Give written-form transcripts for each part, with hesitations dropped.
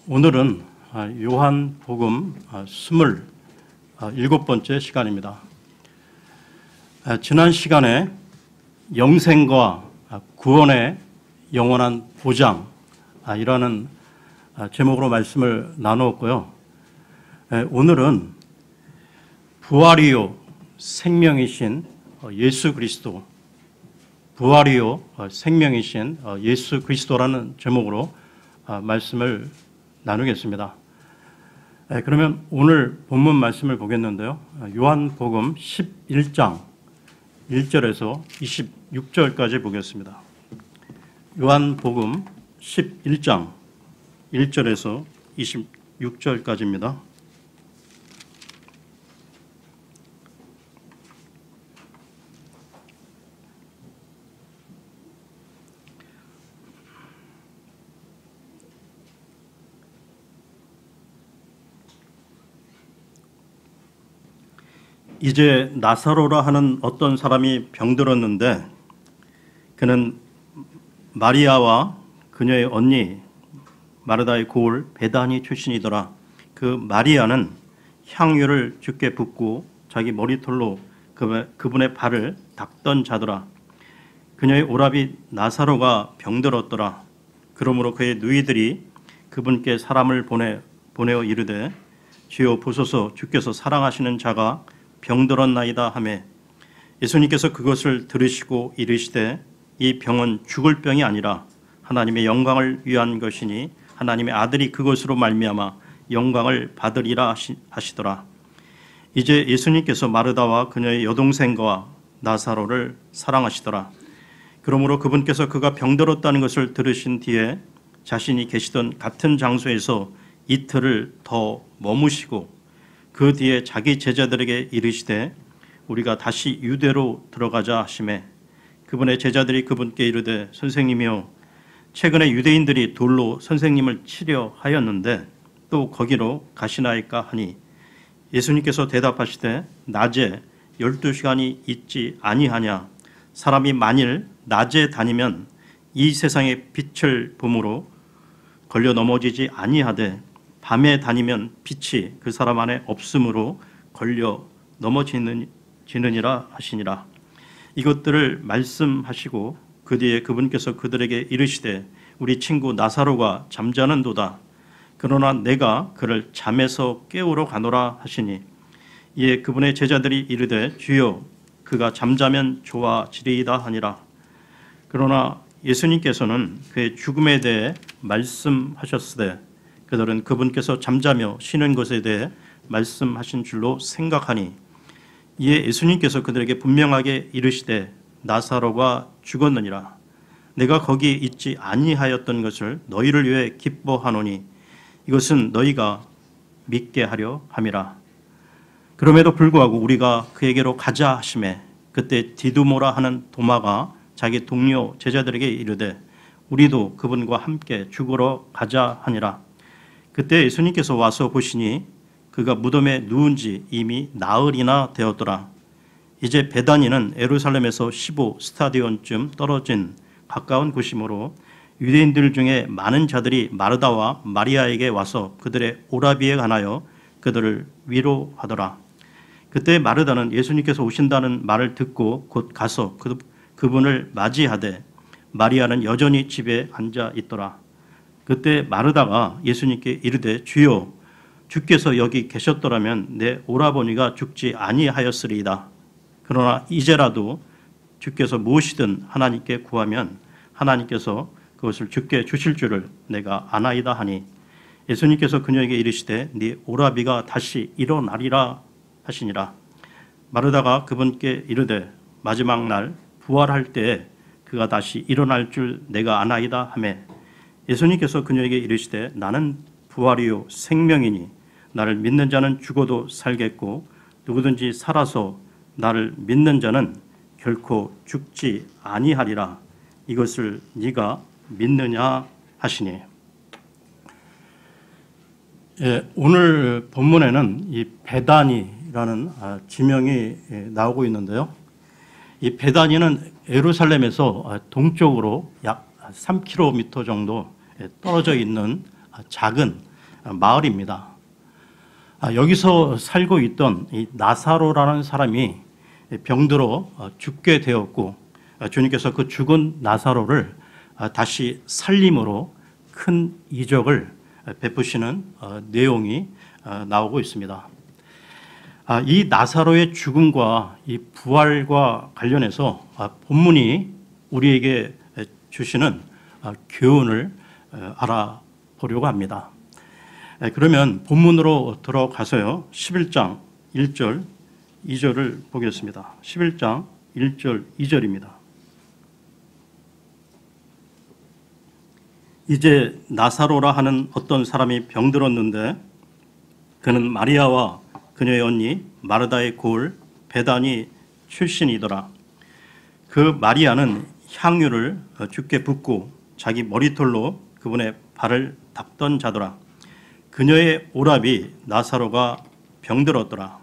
오늘은 요한복음 27번째 시간입니다. 지난 시간에 영생과 구원의 영원한 보장 이라는 제목으로 말씀을 나누었고요. 오늘은 부활이요 생명이신 예수 그리스도, 부활이요 생명이신 예수 그리스도라는 제목으로 말씀을 나누겠습니다. 그러면 오늘 본문 말씀을 보겠는데요. 요한복음 11장 1절에서 26절까지 보겠습니다. 요한복음 11장 1절에서 26절까지입니다. 이제 나사로라 하는 어떤 사람이 병들었는데 그는 마리아와 그녀의 언니 마르다의 고을 베다니 출신이더라. 그 마리아는 향유를 주께 붓고 자기 머리털로 그분의 발을 닦던 자더라. 그녀의 오라비 나사로가 병들었더라. 그러므로 그의 누이들이 그분께 사람을 보내어 이르되 주여 보소서, 주께서 사랑하시는 자가 병들었나이다 하매 예수님께서 그것을 들으시고 이르시되 이 병은 죽을 병이 아니라 하나님의 영광을 위한 것이니 하나님의 아들이 그것으로 말미암아 영광을 받으리라 하시더라. 이제 예수님께서 마르다와 그녀의 여동생과 나사로를 사랑하시더라. 그러므로 그분께서 그가 병들었다는 것을 들으신 뒤에 자신이 계시던 같은 장소에서 이틀을 더 머무시고 그 뒤에 자기 제자들에게 이르시되 우리가 다시 유대로 들어가자 하시매 그분의 제자들이 그분께 이르되 선생님이여 최근에 유대인들이 돌로 선생님을 치려 하였는데 또 거기로 가시나이까 하니 예수님께서 대답하시되 낮에 12시간이 있지 아니하냐. 사람이 만일 낮에 다니면 이 세상의 빛을 봄으로 걸려 넘어지지 아니하되 밤에 다니면 빛이 그 사람 안에 없으므로 걸려 넘어지느니라 하시니라. 이것들을 말씀하시고 그 뒤에 그분께서 그들에게 이르시되 우리 친구 나사로가 잠자는도다. 그러나 내가 그를 잠에서 깨우러 가노라 하시니 이에 그분의 제자들이 이르되 주여 그가 잠자면 좋아지리이다 하니라. 그러나 예수님께서는 그의 죽음에 대해 말씀하셨으되 그들은 그분께서 잠자며 쉬는 것에 대해 말씀하신 줄로 생각하니 이에 예수님께서 그들에게 분명하게 이르시되 나사로가 죽었느니라. 내가 거기 있지 아니하였던 것을 너희를 위해 기뻐하노니 이것은 너희가 믿게 하려 함이라. 그럼에도 불구하고 우리가 그에게로 가자 하시매 그때 디두모라 하는 도마가 자기 동료 제자들에게 이르되 우리도 그분과 함께 죽으러 가자 하니라. 그때 예수님께서 와서 보시니 그가 무덤에 누운 지 이미 나흘이나 되었더라. 이제 베다니는 예루살렘에서 15스타디온쯤 떨어진 가까운 곳이므로 유대인들 중에 많은 자들이 마르다와 마리아에게 와서 그들의 오라비에 관하여 그들을 위로하더라. 그때 마르다는 예수님께서 오신다는 말을 듣고 곧 가서 그분을 맞이하되 마리아는 여전히 집에 앉아 있더라. 그때 마르다가 예수님께 이르되 주여 주께서 여기 계셨더라면 내 오라버니가 죽지 아니하였으리이다. 그러나 이제라도 주께서 무엇이든 하나님께 구하면 하나님께서 그것을 주께 주실 줄을 내가 아나이다 하니 예수님께서 그녀에게 이르시되 네 오라비가 다시 일어나리라 하시니라. 마르다가 그분께 이르되 마지막 날 부활할 때에 그가 다시 일어날 줄 내가 아나이다 하매 예수님께서 그녀에게 이르시되 나는 부활이요 생명이니 나를 믿는 자는 죽어도 살겠고 누구든지 살아서 나를 믿는 자는 결코 죽지 아니하리라. 이것을 네가 믿느냐 하시니. 오늘 본문에는 이 베다니라는 지명이 나오고 있는데요. 이 베다니는 예루살렘에서 동쪽으로 약 3km 정도 떨어져 있는 작은 마을입니다. 여기서 살고 있던 이 나사로라는 사람이 병들어 죽게 되었고, 주님께서 그 죽은 나사로를 다시 살림으로 큰 이적을 베푸시는 내용이 나오고 있습니다. 이 나사로의 죽음과 이 부활과 관련해서 본문이 우리에게 주시는 교훈을 알아보려고 합니다. 그러면 본문으로 들어가서요, 11장 1절, 2절을 보겠습니다. 11장 1절, 2절입니다. 이제 나사로라 하는 어떤 사람이 병들었는데 그는 마리아와 그녀의 언니 마르다의 고을 베다니 출신이더라. 그 마리아는 향유를 주께 붓고 자기 머리털로 그분의 발을 닦던 자더라. 그녀의 오라비 나사로가 병들었더라.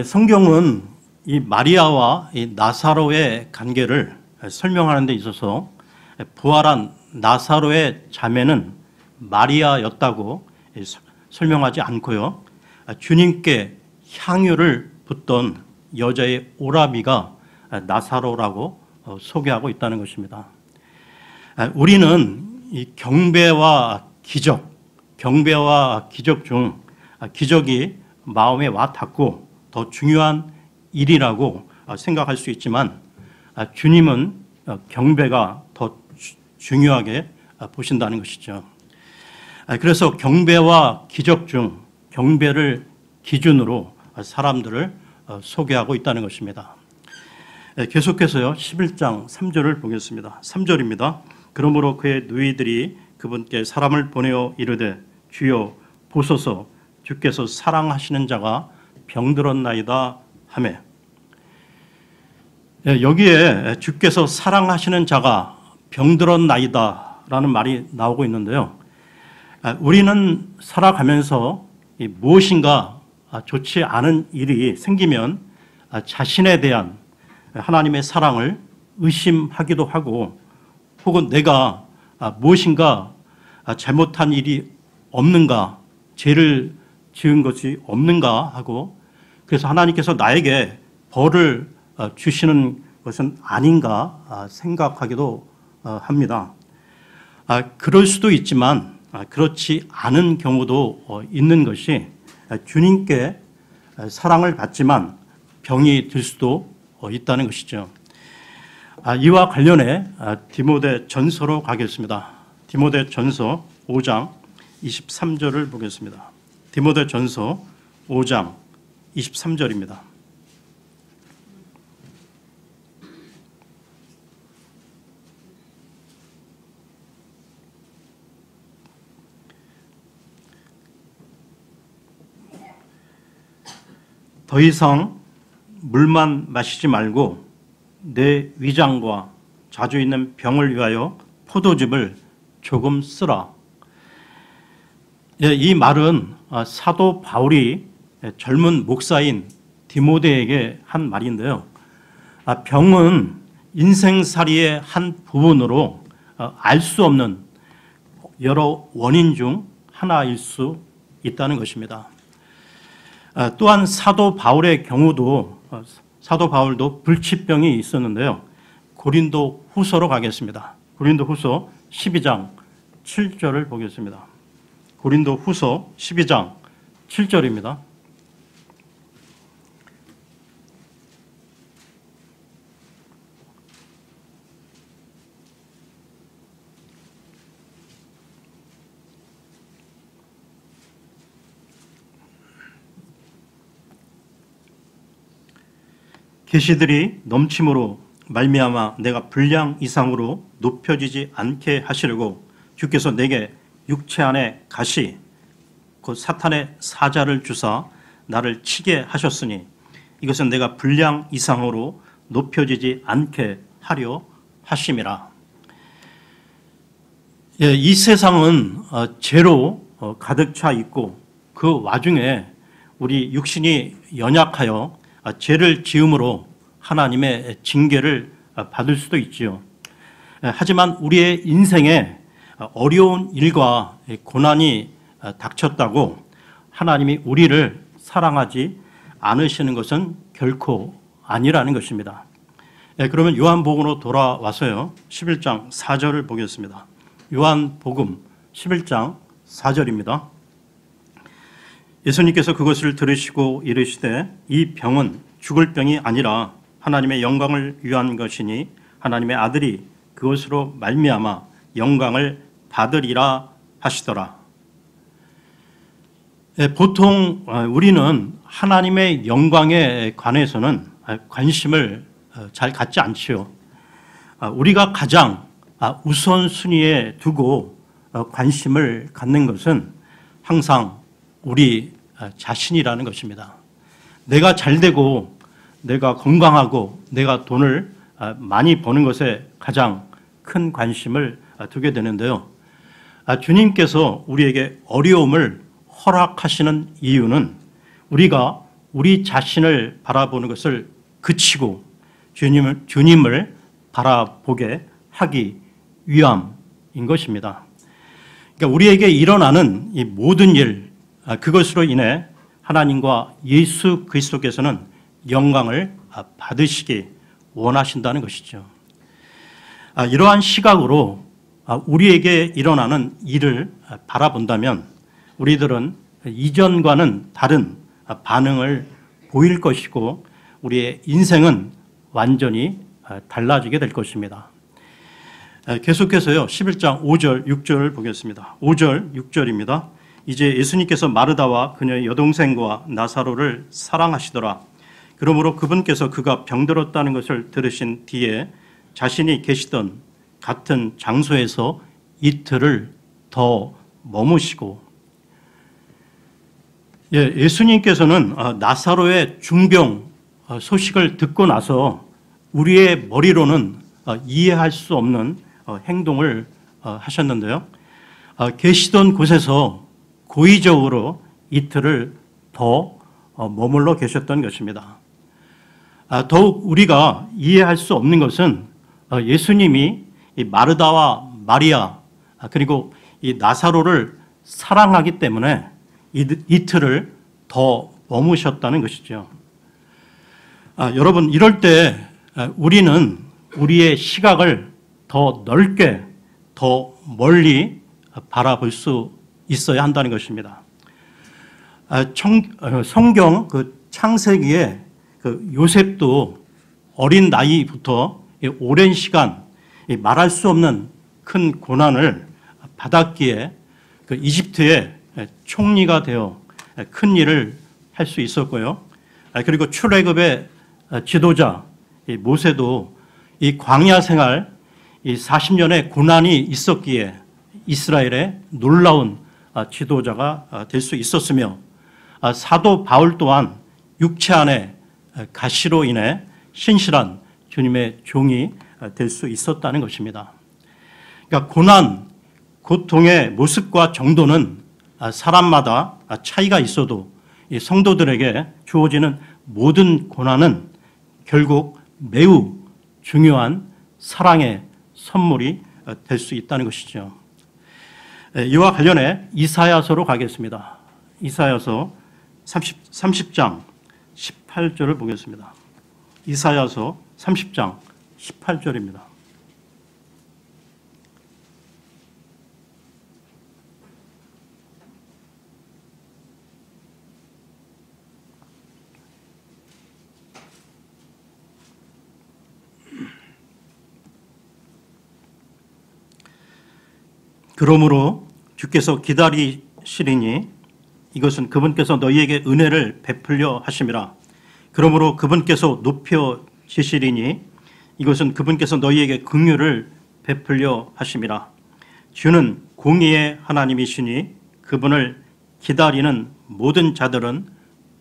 성경은 이 마리아와 이 나사로의 관계를 설명하는 데 있어서 부활한 나사로의 자매는 마리아였다고 설명하지 않고요, 주님께 향유를 붓던 여자의 오라비가 나사로라고 소개하고 있다는 것입니다. 우리는 이 경배와 기적 중 기적이 마음에 와 닿고 더 중요한 일이라고 생각할 수 있지만, 주님은 경배가 더 중요하게 보신다는 것이죠. 그래서 경배와 기적 중 경배를 기준으로 사람들을 소개하고 있다는 것입니다. 계속해서요, 11장 3절을 보겠습니다. 3절입니다. 그러므로 그의 누이들이 그분께 사람을 보내어 이르되 주여 보소서 주께서 사랑하시는 자가 병들었나이다 하매. 여기에 주께서 사랑하시는 자가 병들었나이다 라는 말이 나오고 있는데요, 우리는 살아가면서 무엇인가 좋지 않은 일이 생기면 자신에 대한 하나님의 사랑을 의심하기도 하고, 혹은 내가 무엇인가 잘못한 일이 없는가, 죄를 지은 것이 없는가 하고, 그래서 하나님께서 나에게 벌을 주시는 것은 아닌가 생각하기도 합니다. 그럴 수도 있지만 그렇지 않은 경우도 있는 것이, 주님께 사랑을 받지만 병이 들 수도 있다는 것이죠. 이와 관련해 디모데 전서로 가겠습니다. 디모데 전서 5장 23절을 보겠습니다. 디모데 전서 5장 23절입니다. 더 이상 물만 마시지 말고 내 위장과 자주 있는 병을 위하여 포도즙을 조금 쓰라. 이 말은 사도 바울이 젊은 목사인 디모데에게 한 말인데요, 병은 인생살이의 한 부분으로 알 수 없는 여러 원인 중 하나일 수 있다는 것입니다. 또한 사도 바울의 경우도, 사도 바울도 불치병이 있었는데요, 고린도 후서로 가겠습니다. 고린도 후서 12장 7절을 보겠습니다. 고린도 후서 12장 7절입니다. 계시들이 넘침으로 말미암아 내가 분량 이상으로 높여지지 않게 하시려고 주께서 내게 육체 안에 가시 곧 사탄의 사자를 주사 나를 치게 하셨으니 이것은 내가 분량 이상으로 높여지지 않게 하려 하심이라. 이 세상은 죄로 가득 차 있고, 그 와중에 우리 육신이 연약하여 죄를 지음으로 하나님의 징계를 받을 수도 있지요. 하지만 우리의 인생에 어려운 일과 고난이 닥쳤다고 하나님이 우리를 사랑하지 않으시는 것은 결코 아니라는 것입니다. 그러면 요한복음으로 돌아와서요. 11장 4절을 보겠습니다. 요한복음 11장 4절입니다. 예수님께서 그것을 들으시고 이르시되 이 병은 죽을 병이 아니라 하나님의 영광을 위한 것이니 하나님의 아들이 그것으로 말미암아 영광을 받으리라 하시더라. 보통 우리는 하나님의 영광에 관해서는 관심을 잘 갖지 않지요. 우리가 가장 우선순위에 두고 관심을 갖는 것은 항상 우리 자신이라는 것입니다. 내가 잘되고 내가 건강하고 내가 돈을 많이 버는 것에 가장 큰 관심을 두게 되는데요. 주님께서 우리에게 어려움을 허락하시는 이유는 우리가 우리 자신을 바라보는 것을 그치고 주님을 바라보게 하기 위함인 것입니다. 그러니까 우리에게 일어나는 이 모든 일, 그것으로 인해 하나님과 예수 그리스도께서는 영광을 받으시기 원하신다는 것이죠. 이러한 시각으로 우리에게 일어나는 일을 바라본다면 우리들은 이전과는 다른 반응을 보일 것이고 우리의 인생은 완전히 달라지게 될 것입니다. 계속해서요. 11장 5절, 6절을 보겠습니다. 5절, 6절입니다. 이제 예수님께서 마르다와 그녀의 여동생과 나사로를 사랑하시더라. 그러므로 그분께서 그가 병들었다는 것을 들으신 뒤에 자신이 계시던 같은 장소에서 이틀을 더 머무시고 예수님께서는 나사로의 중병 소식을 듣고 나서 우리의 머리로는 이해할 수 없는 행동을 하셨는데요. 계시던 곳에서 고의적으로 이틀을 더 머물러 계셨던 것입니다. 더욱 우리가 이해할 수 없는 것은 예수님이 이 마르다와 마리아 그리고 이 나사로를 사랑하기 때문에 이틀을 더 머무셨다는 것이죠. 여러분, 이럴 때 우리는 우리의 시각을 더 넓게, 더 멀리 바라볼 수 있어야 한다는 것입니다. 성경 그 창세기에 그 요셉도 어린 나이부터 오랜 시간 말할 수 없는 큰 고난을 받았기에 그 이집트의 총리가 되어 큰 일을 할 수 있었고요. 그리고 출애굽의 지도자 모세도 이 광야 생활 이 40년의 고난이 있었기에 이스라엘의 놀라운 지도자가 될 수 있었으며 사도 바울 또한 육체 안에 가시로 인해 신실한 주님의 종이 될 수 있었다는 것입니다. 그러니까 고난, 고통의 모습과 정도는 사람마다 차이가 있어도 이 성도들에게 주어지는 모든 고난은 결국 매우 중요한 사랑의 선물이 될 수 있다는 것이죠. 이와 관련해 이사야서로 가겠습니다. 이사야서 30장 18절을 보겠습니다. 이사야서 30장 18절입니다. 그러므로 주께서 기다리시리니 이것은 그분께서 너희에게 은혜를 베풀려 하심이라. 그러므로 그분께서 높여지시리니 이것은 그분께서 너희에게 긍휼을 베풀려 하심이라. 주는 공의의 하나님이시니 그분을 기다리는 모든 자들은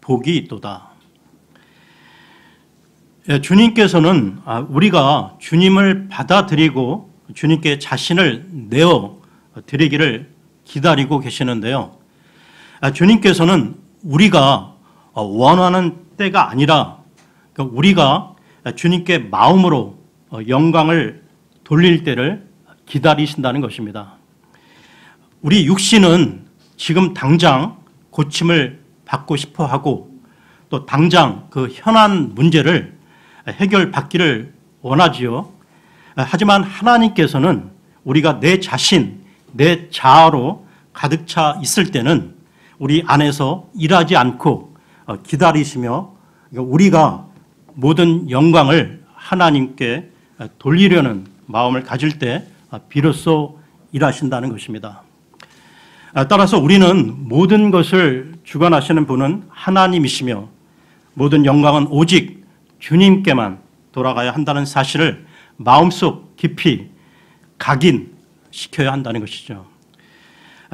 복이 있도다. 주님께서는 우리가 주님을 받아들이고 주님께 자신을 내어 드리기를 기다리고 계시는데요. 주님께서는 우리가 원하는 때가 아니라 우리가 주님께 마음으로 영광을 돌릴 때를 기다리신다는 것입니다. 우리 육신은 지금 당장 고침을 받고 싶어 하고 또 당장 그 현안 문제를 해결받기를 원하지요. 하지만 하나님께서는 우리가 내 자신, 내 자아로 가득 차 있을 때는 우리 안에서 일하지 않고 기다리시며 우리가 모든 영광을 하나님께 돌리려는 마음을 가질 때 비로소 일하신다는 것입니다. 따라서 우리는 모든 것을 주관하시는 분은 하나님이시며 모든 영광은 오직 주님께만 돌아가야 한다는 사실을 마음속 깊이 각인시켜야 한다는 것이죠.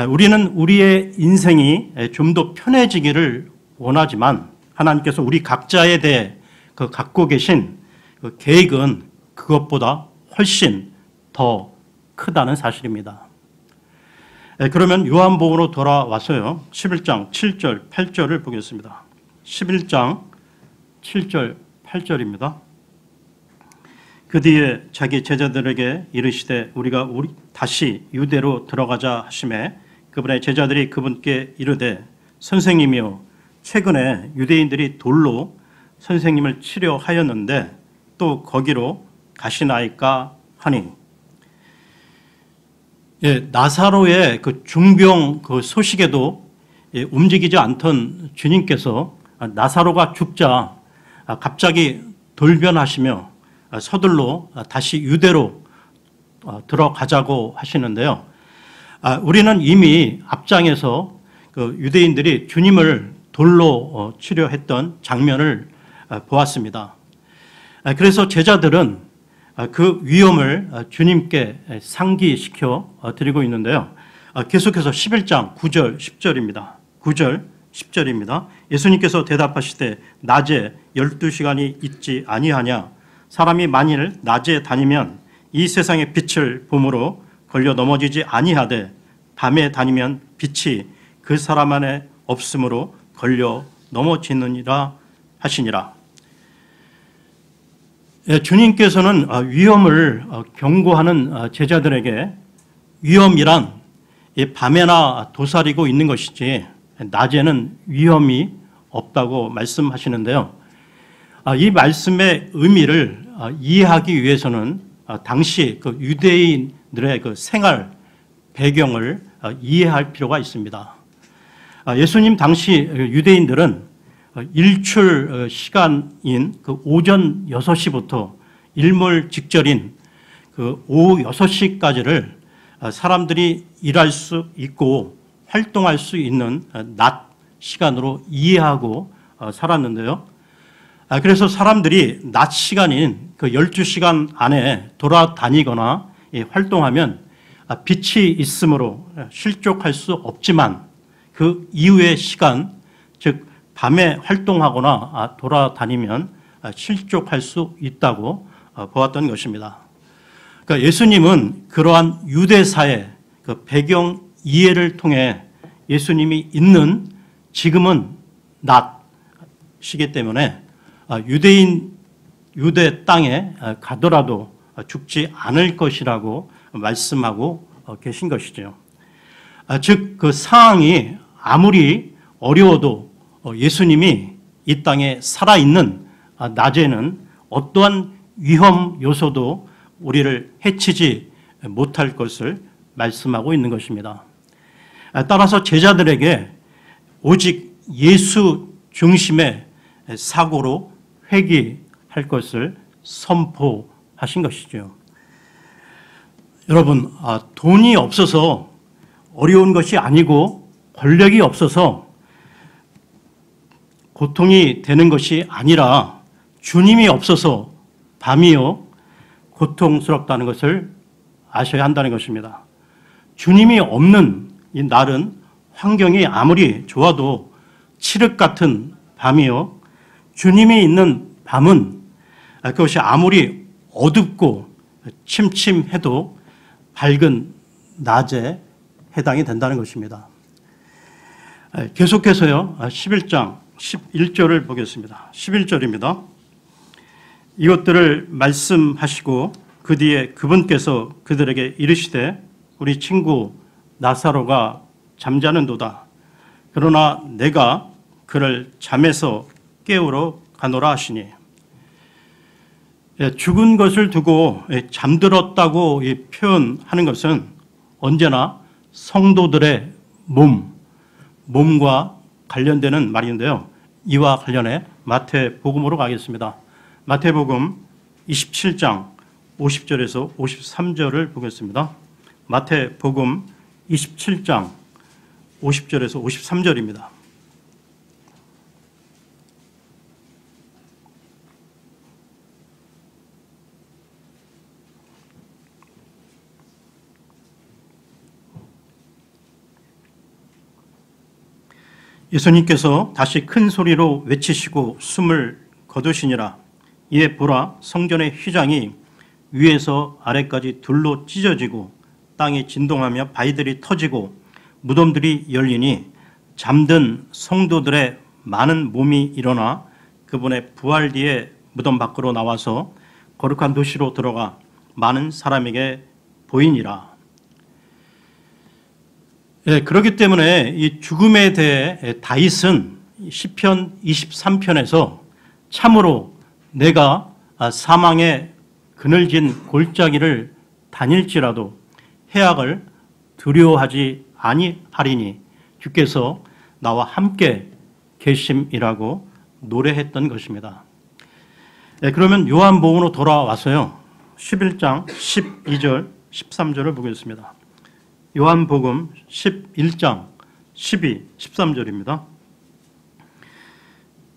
우리는 우리의 인생이 좀 더 편해지기를 원하지만 하나님께서 우리 각자에 대해 그 갖고 계신 그 계획은 그것보다 훨씬 더 크다는 사실입니다. 그러면 요한복음으로 돌아와서요. 11장 7절, 8절을 보겠습니다. 11장 7절, 8절입니다. 그 뒤에 자기 제자들에게 이르시되 우리가 다시 유대로 들어가자 하시매 그분의 제자들이 그분께 이르되 선생님이요 최근에 유대인들이 돌로 선생님을 치려 하였는데 또 거기로 가시나이까 하니. 나사로의 그 중병 그 소식에도 움직이지 않던 주님께서 나사로가 죽자 갑자기 돌변하시며 서둘러 다시 유대로 들어가자고 하시는데요. 우리는 이미 앞장에서 그 유대인들이 주님을 돌로 치려 했던 장면을 보았습니다. 그래서 제자들은 그 위험을 주님께 상기시켜 드리고 있는데요. 계속해서 11장 9절 10절입니다. 9절 10절입니다. 예수님께서 대답하시되 낮에 12시간이 있지 아니하냐 사람이 만일 낮에 다니면 이 세상의 빛을 봄으로 걸려 넘어지지 아니하되 밤에 다니면 빛이 그 사람 안에 없으므로 걸려 넘어지느니라 하시니라. 주님께서는 위험을 경고하는 제자들에게 위험이란 밤에나 도사리고 있는 것이지 낮에는 위험이 없다고 말씀하시는데요. 이 말씀의 의미를 이해하기 위해서는 당시 그 유대인들의 그 생활 배경을 이해할 필요가 있습니다. 예수님 당시 유대인들은 일출 시간인 그 오전 6시부터 일몰 직전인 그 오후 6시까지를 사람들이 일할 수 있고 활동할 수 있는 낮 시간으로 이해하고 살았는데요. 그래서 사람들이 낮 시간인 그 12시간 안에 돌아다니거나 활동하면 빛이 있으므로 실족할 수 없지만 그 이후의 시간, 즉 밤에 활동하거나 돌아다니면 실족할 수 있다고 보았던 것입니다. 그러니까 예수님은 그러한 유대사의 그 배경 이해를 통해 예수님이 있는 지금은 낮이기 때문에 유대 땅에 가더라도 죽지 않을 것이라고 말씀하고 계신 것이죠. 즉 그 상황이 아무리 어려워도 예수님이 이 땅에 살아있는 낮에는 어떠한 위험 요소도 우리를 해치지 못할 것을 말씀하고 있는 것입니다. 따라서 제자들에게 오직 예수 중심의 사고로 회귀할 것을 선포하신 것이죠. 여러분, 돈이 없어서 어려운 것이 아니고 권력이 없어서 고통이 되는 것이 아니라 주님이 없어서 밤이요 고통스럽다는 것을 아셔야 한다는 것입니다. 주님이 없는 이 날은 환경이 아무리 좋아도 칠흑 같은 밤이요 주님이 있는 밤은 그것이 아무리 어둡고 침침해도 밝은 낮에 해당이 된다는 것입니다. 계속해서요 11장 11절을 보겠습니다. 11절입니다. 이것들을 말씀하시고 그 뒤에 그분께서 그들에게 이르시되 우리 친구 나사로가 잠자는도다. 그러나 내가 그를 잠에서 깨우러 가노라 하시니. 죽은 것을 두고 잠들었다고 표현하는 것은 언제나 성도들의 몸과 관련되는 말인데요. 이와 관련해 마태복음으로 가겠습니다. 마태복음 27장 50절에서 53절을 보겠습니다. 마태복음 27장 50절에서 53절입니다. 예수님께서 다시 큰 소리로 외치시고 숨을 거두시니라. 이에 보라, 성전의 휘장이 위에서 아래까지 둘로 찢어지고 땅이 진동하며 바위들이 터지고 무덤들이 열리니 잠든 성도들의 많은 몸이 일어나 그분의 부활 뒤에 무덤 밖으로 나와서 거룩한 도시로 들어가 많은 사람에게 보이니라. 그렇기 때문에 이 죽음에 대해 다윗은 시편 23편에서 참으로 내가 사망의 그늘진 골짜기를 다닐지라도 해악을 두려워하지 아니하리니 주께서 나와 함께 계심이라고 노래했던 것입니다. 그러면 요한복음으로 돌아와서요. 11장 12절 13절을 보겠습니다. 요한복음 11장 12, 13절입니다.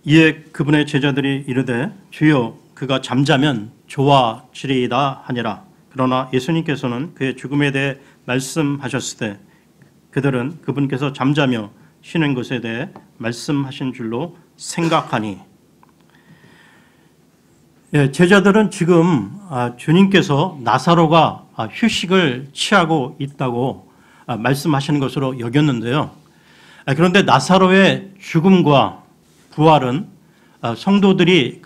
이에 그분의 제자들이 이르되 주여 그가 잠자면 좋아지리이다 하니라. 그러나 예수님께서는 그의 죽음에 대해 말씀하셨을 때 그들은 그분께서 잠자며 쉬는 것에 대해 말씀하신 줄로 생각하니. 제자들은 지금 주님께서 나사로가 휴식을 취하고 있다고 말씀하시는 것으로 여겼는데요. 그런데 나사로의 죽음과 부활은 성도들이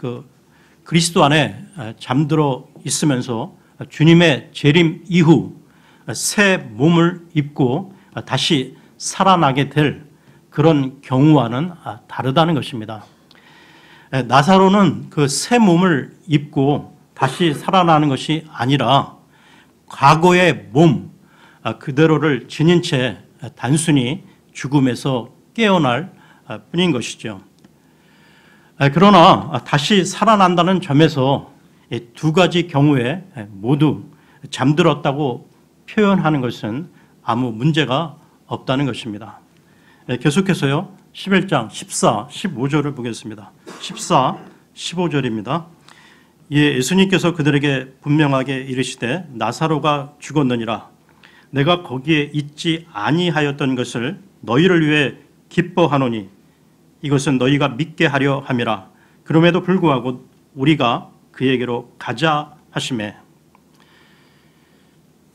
그리스도 안에 잠들어 있으면서 주님의 재림 이후 새 몸을 입고 다시 살아나게 될 그런 경우와는 다르다는 것입니다. 나사로는 그 새 몸을 입고 다시 살아나는 것이 아니라 과거의 몸 그대로를 지닌 채 단순히 죽음에서 깨어날 뿐인 것이죠. 그러나 다시 살아난다는 점에서 두 가지 경우에 모두 잠들었다고 표현하는 것은 아무 문제가 없다는 것입니다. 계속해서요. 11장 14, 15절을 보겠습니다. 14, 15절입니다. 이에 예수님께서 그들에게 분명하게 이르시되 나사로가 죽었느니라. 내가 거기에 있지 아니하였던 것을 너희를 위해 기뻐하노니 이것은 너희가 믿게 하려 함이라. 그럼에도 불구하고 우리가 그에게로 가자 하시매.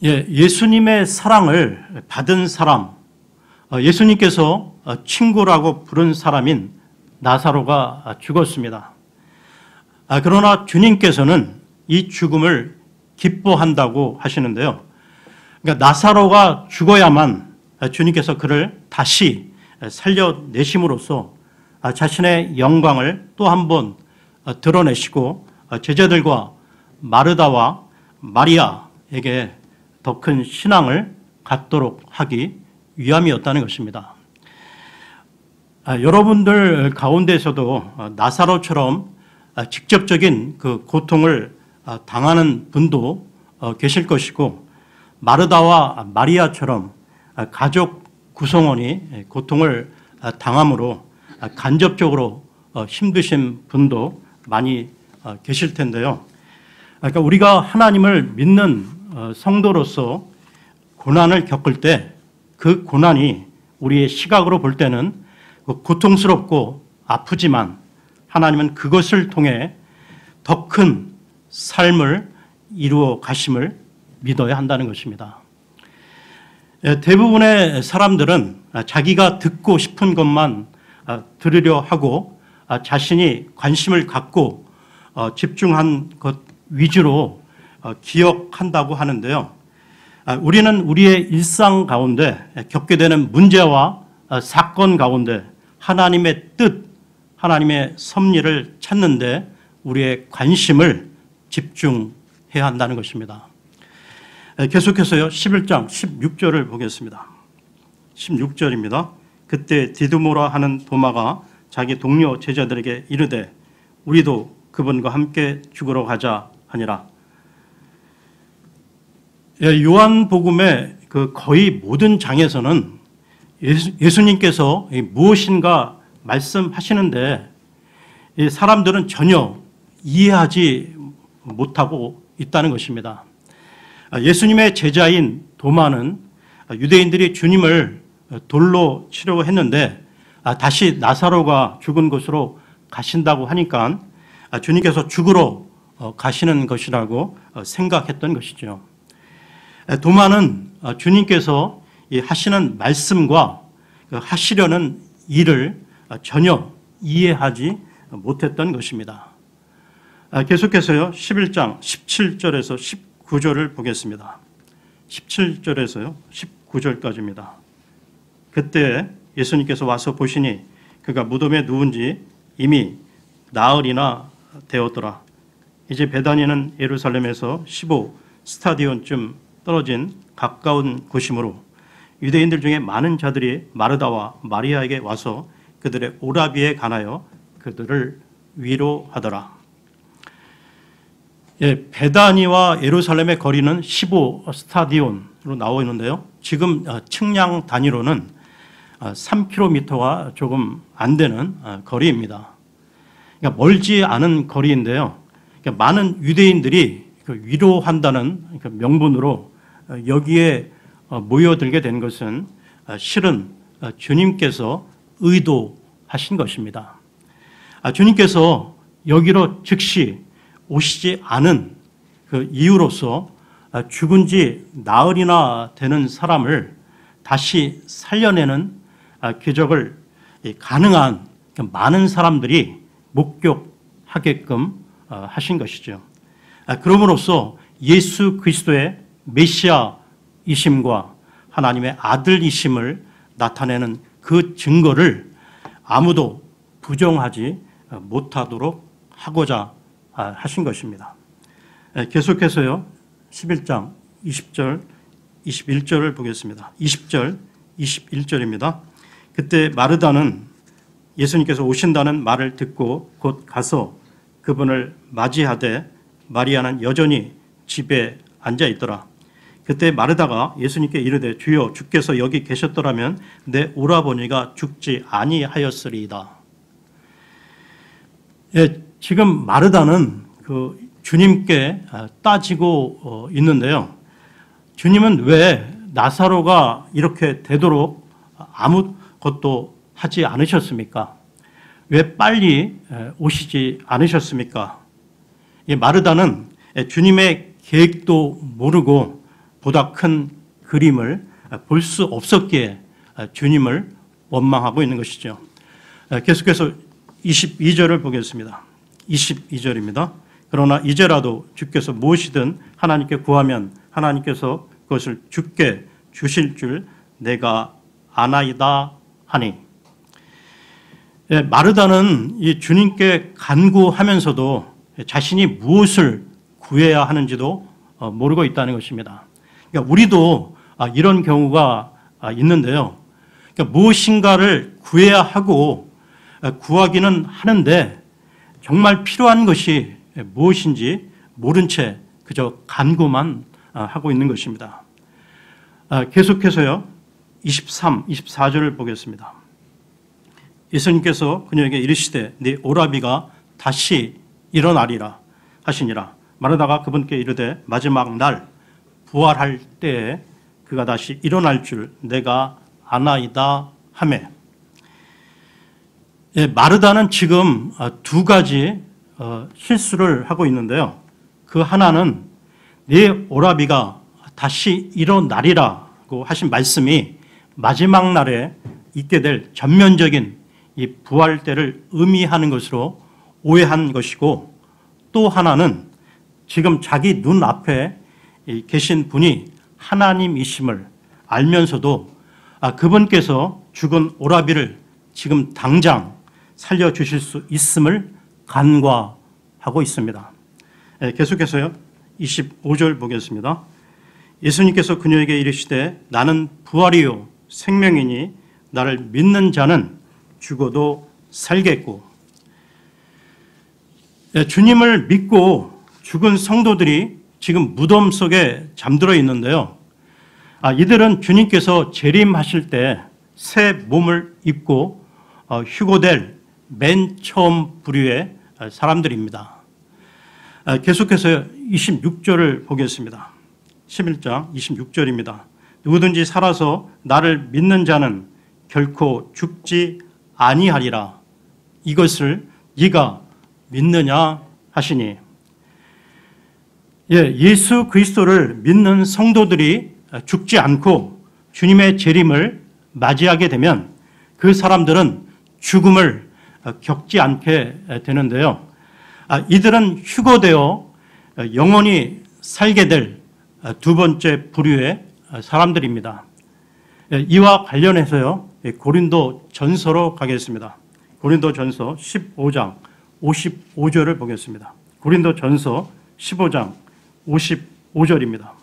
예수님의 사랑을 받은 사람, 예수님께서 친구라고 부른 사람인 나사로가 죽었습니다. 그러나 주님께서는 이 죽음을 기뻐한다고 하시는데요. 그러니까 나사로가 죽어야만 주님께서 그를 다시 살려내심으로써 자신의 영광을 또 한 번 드러내시고 제자들과 마르다와 마리아에게 더 큰 신앙을 갖도록 하기 위함이었다는 것입니다. 여러분들 가운데서도 나사로처럼 직접적인 그 고통을 당하는 분도 계실 것이고 마르다와 마리아처럼 가족 구성원이 고통을 당함으로 간접적으로 힘드신 분도 많이 계실 텐데요. 그러니까 우리가 하나님을 믿는 성도로서 고난을 겪을 때 그 고난이 우리의 시각으로 볼 때는 고통스럽고 아프지만 하나님은 그것을 통해 더 큰 삶을 이루어 가심을 믿어야 한다는 것입니다. 대부분의 사람들은 자기가 듣고 싶은 것만 들으려 하고 자신이 관심을 갖고 집중한 것 위주로 기억한다고 하는데요. 우리는 우리의 일상 가운데 겪게 되는 문제와 사건 가운데 하나님의 뜻, 하나님의 섭리를 찾는데 우리의 관심을 집중해야 한다는 것입니다. 계속해서요, 11장 16절을 보겠습니다. 16절입니다. 그때 디두모라 하는 도마가 자기 동료 제자들에게 이르되 우리도 그분과 함께 죽으러 가자 하니라. 요한복음의 그 거의 모든 장에서는 예수님께서 무엇인가 말씀하시는데 사람들은 전혀 이해하지 못하고 있다는 것입니다. 예수님의 제자인 도마는 유대인들이 주님을 돌로 치려고 했는데 다시 나사로가 죽은 곳으로 가신다고 하니까 주님께서 죽으러 가시는 것이라고 생각했던 것이죠. 도마는 주님께서 하시는 말씀과 하시려는 일을 전혀 이해하지 못했던 것입니다. 계속해서요, 11장 17절에서 19절을 보겠습니다. 17절에서요, 19절까지입니다. 그때 예수님께서 와서 보시니 그가 무덤에 누운 지 이미 나흘이나 되었더라. 이제 베다니는 예루살렘에서 15스타디온쯤 떨어진 가까운 곳이므로 유대인들 중에 많은 자들이 마르다와 마리아에게 와서 그들의 오라비에 관하여 그들을 위로하더라. 베다니와 예루살렘의 거리는 15스타디온으로 나와 있는데요. 지금 측량 단위로는 3km가 조금 안 되는 거리입니다. 그러니까 멀지 않은 거리인데요. 그러니까 많은 유대인들이 위로한다는 명분으로 여기에 모여들게 된 것은 실은 주님께서 의도하신 것입니다. 주님께서 여기로 즉시 오시지 않은 그 이유로서 죽은 지 나흘이나 되는 사람을 다시 살려내는 기적을 가능한 많은 사람들이 목격하게끔 하신 것이죠. 그럼으로써 예수 그리스도의 메시아이심과 하나님의 아들이심을 나타내는 그 증거를 아무도 부정하지 못하도록 하고자 하신 것입니다. 계속해서요, 11장 20절, 21절을 보겠습니다. 20절, 21절입니다. 그때 마르다는 예수님께서 오신다는 말을 듣고 곧 가서 그분을 맞이하되 마리아는 여전히 집에 앉아 있더라. 그때 마르다가 예수님께 이르되 주여 주께서 여기 계셨더라면 내 오라버니가 죽지 아니하였으리이다. 지금 마르다는 그 주님께 따지고 있는데요. 주님은 왜 나사로가 이렇게 되도록 아무것도 하지 않으셨습니까? 왜 빨리 오시지 않으셨습니까? 마르다는 주님의 계획도 모르고 보다 큰 그림을 볼 수 없었기에 주님을 원망하고 있는 것이죠. 계속해서 22절을 보겠습니다. 22절입니다. 그러나 이제라도 주께서 무엇이든 하나님께 구하면 하나님께서 그것을 주께 주실 줄 내가 아나이다 하니. 마르다는 이 주님께 간구하면서도 자신이 무엇을 구해야 하는지도 모르고 있다는 것입니다. 그러니까 우리도 이런 경우가 있는데요. 그러니까 무엇인가를 구해야 하고 구하기는 하는데 정말 필요한 것이 무엇인지 모른 채 그저 간구만 하고 있는 것입니다. 계속해서요, 23, 24절을 보겠습니다. 예수님께서 그녀에게 이르시되 네 오라비가 다시 일어나리라 하시니라. 마르다가 그분께 이르되 마지막 날 부활할 때에 그가 다시 일어날 줄 내가 아나이다 하매. 마르다는 지금 두 가지 실수를 하고 있는데요. 그 하나는 네 오라비가 다시 일어나리라고 하신 말씀이 마지막 날에 있게 될 전면적인 이 부활 때를 의미하는 것으로 오해한 것이고, 또 하나는 지금 자기 눈앞에 계신 분이 하나님이심을 알면서도 그분께서 죽은 오라비를 지금 당장 살려주실 수 있음을 간과하고 있습니다. 계속해서요. 25절 보겠습니다. 예수님께서 그녀에게 이르시되 나는 부활이요 생명이니 나를 믿는 자는 죽어도 살겠고. 주님을 믿고 죽은 성도들이 지금 무덤 속에 잠들어 있는데요. 이들은 주님께서 재림하실 때 새 몸을 입고 휴거될 맨 처음 부류의 사람들입니다. 계속해서 26절을 보겠습니다. 11장 26절입니다. 누구든지 살아서 나를 믿는 자는 결코 죽지 아니하리라. 이것을 네가 믿느냐 하시니. 예수 그리스도를 믿는 성도들이 죽지 않고 주님의 재림을 맞이하게 되면 그 사람들은 죽음을 겪지 않게 되는데요. 이들은 휴거되어 영원히 살게 될 두 번째 부류의 사람들입니다. 이와 관련해서요, 고린도 전서로 가겠습니다. 고린도 전서 15장 55절을 보겠습니다. 고린도 전서 15장 55절입니다.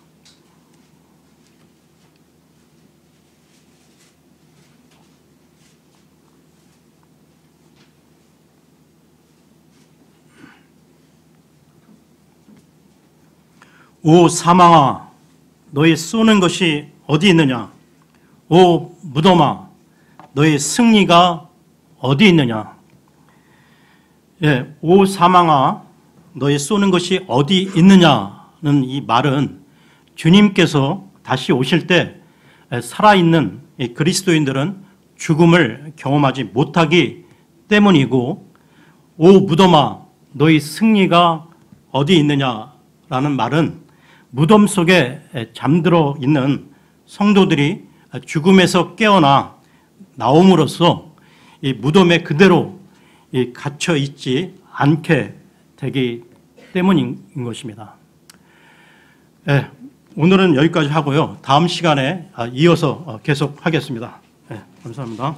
오 사망아 너의 쏘는 것이 어디 있느냐? 오 무덤아 너의 승리가 어디 있느냐? 오 사망아 너의 쏘는 것이 어디 있느냐는 이 말은 주님께서 다시 오실 때 살아있는 그리스도인들은 죽음을 경험하지 못하기 때문이고, 오 무덤아 너의 승리가 어디 있느냐라는 말은 무덤 속에 잠들어 있는 성도들이 죽음에서 깨어나 나옴으로써 이 무덤에 그대로 갇혀 있지 않게 되기 때문인 것입니다. 오늘은 여기까지 하고요. 다음 시간에 이어서 계속하겠습니다. 감사합니다.